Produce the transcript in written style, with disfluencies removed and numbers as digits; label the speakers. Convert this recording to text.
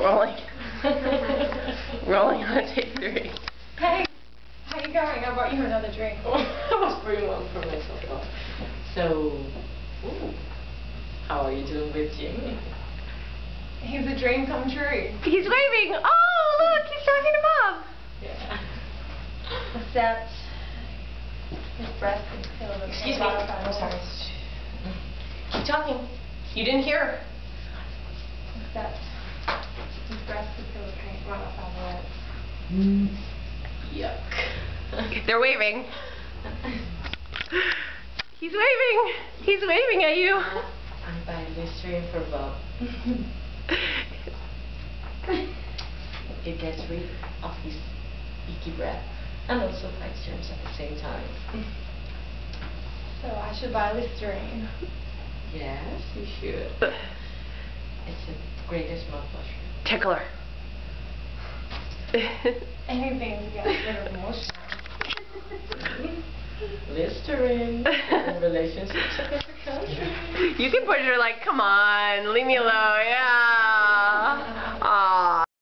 Speaker 1: Rolling. Rolling on take 3.
Speaker 2: Hey, how you going? I brought you another drink.
Speaker 3: I was bringing one for myself. So, how are you doing with Jimmy?
Speaker 2: He's a dream come true.
Speaker 1: He's waving. Oh, look, he's talking to Mom.
Speaker 3: Yeah.
Speaker 2: Except his breast is still the
Speaker 1: Excuse me. I'm sorry. Keep talking. You didn't hear.
Speaker 2: Except his breast is still the paint right off
Speaker 3: Yuck.
Speaker 1: They're waving. He's waving. He's waving at you.
Speaker 3: I'm buying Listerine for Bob. It gets rid of his icky breath and also fights germs at the same time.
Speaker 2: So I should buy Listerine.
Speaker 3: Yes, you should. It's the greatest mouthwash.
Speaker 1: Tickler.
Speaker 2: Anything to get rid of emotion.
Speaker 3: Listerine in relationships across the country.
Speaker 1: You can push her like, come on, leave me alone, yeah.